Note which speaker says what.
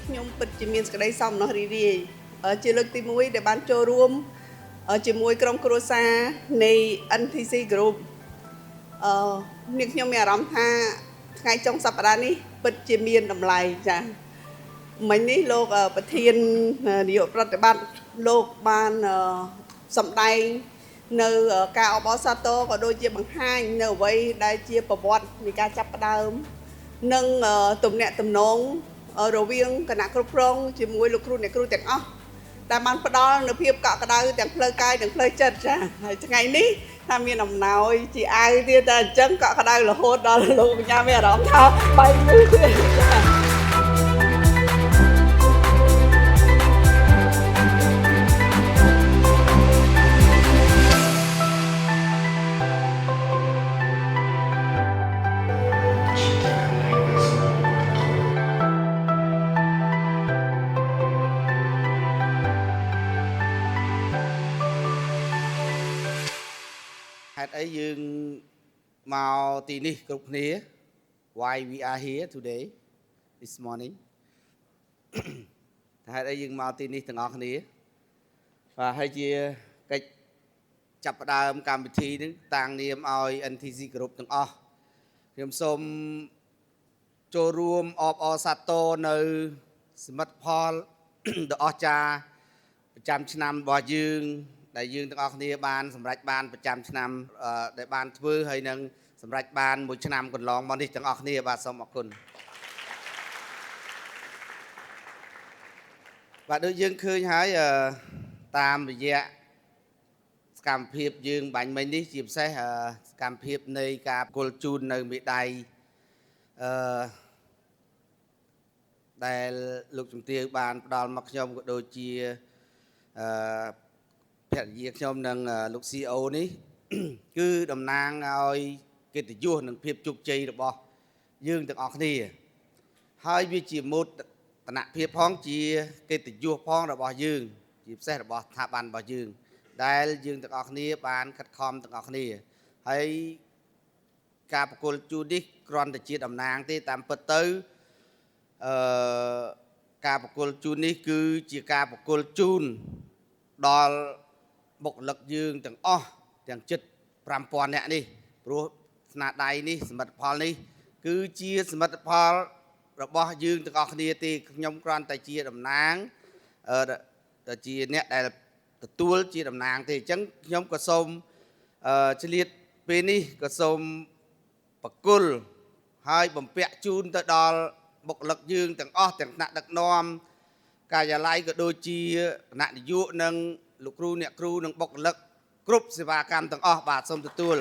Speaker 1: ខ្ញុំពិតជាមានសេចក្តីសោមនស្សរីករាយជាលើកទី1ដែលបានចូលរួមជាមួយក្រុមគ្រួសារនៃ NTC Group នាងខ្ញុំមានអារម្មណ៍ថាថ្ងៃចុងសប្តាហ៍នេះពិតជាមានតម្លៃចា៎មិញនេះលោកប្រធាននាយកប្រតិបត្តិលោកបានសម្ដែងនៅការអបអរសាទរក៏ដូចជាបង្ហាញនៅអ្វីដែលជាប្រវត្តិនៃការចាប់ផ្ដើមនិងទំនាក់ទំនងរវាងគណៈគ្រប់គ្រងជាមួយលោកគ្រូអ្នកគ្រូទាំងអស់ដែលបានផ្ដល់នូវភាពកក់ក្ដៅទាំងផ្លូវកាយនិងផ្លូវចិត្តចា៎ហើយថ្ងៃនេះថាមានអំណោយជាអាវទៀតតែអញ្ចឹងកក់ក្ដៅរហូតដល់លោកកញ្ញាមានអារម្មណ៍ថាបែកមូលទៀតចា៎
Speaker 2: ហេតុអីយើងមកទីនេះគ្រប់គ្នា Why we are here today this morning ហេតុអីយើងមកទីនេះទាំងអស់គ្នាបាទហើយជាកិច្ចចាប់ផ្ដើមកម្មវិធីនេះតាំងនាមឲ្យ NTC Group ទាំងអស់ខ្ញុំសូមចូលរួមអបអរសាទរនៅសមិទ្ធផលដ៏អស្ចារ្យប្រចាំឆ្នាំរបស់យើងដែលយើងទាំងអស់គ្នាបានសម្រេចបានប្រចាំឆ្នាំដែលបានធ្វើហើយនឹងសម្រេចបានមួយឆ្នាំកន្លងមកនេះទាំងអស់គ្នាបាទសូមអរគុណបាទដូចយើងឃើញហើយតាមរយៈសកម្មភាពយើងបាញ់មិញនេះជាពិសេសសកម្មភាពនៃការប្រគល់ជូននៅមេដាយដែលលោកជំទាវបានផ្ដល់មកខ្ញុំក៏ដូចជាភរិយាខ្ញុំនិងលោក CEO នេះគឺតំណាងឲ្យកិត្តិយសនិងភាពជោគជ័យរបស់យើងទាំងអស់គ្នាហើយវាជាមោទនភាពផងជាកិត្តិយសផងរបស់យើងជាពិសេសរបស់ស្ថាប័នរបស់យើងដែលយើងទាំងអស់គ្នាបានខិតខំទាំងអស់គ្នាហើយការប្រគល់ជូននេះគ្រាន់តែជាតំណាងទេតាមពិតទៅការប្រគល់ជូននេះគឺជាការប្រគល់ជូនដល់បុគ្គលិកយើងទាំងអស់ទាំងជិត 5,000 នាក់នេះព្រោះស្នាដៃនេះសមិទ្ធផលនេះគឺជាសមិទ្ធផលរបស់យើងទាំងអស់គ្នាទេខ្ញុំគ្រាន់តែជាតំណាងជាអ្នកដែលទទួលជាតំណាងទេអញ្ចឹងខ្ញុំក៏សូមឆ្លៀតពេលនេះក៏សូមប្រគល់ហើយបំពាក់ជូនទៅដល់បុគ្គលិកយើងទាំងអស់ទាំងថ្នាក់ដឹកនាំការិយាល័យក៏ដូចជាគណៈនាយកនិងលោកគ្រូអ្នកគ្រូនិងបុគ្គលិកគ្រប់សេវាកម្មទាំងអស់បាទសូមទទួល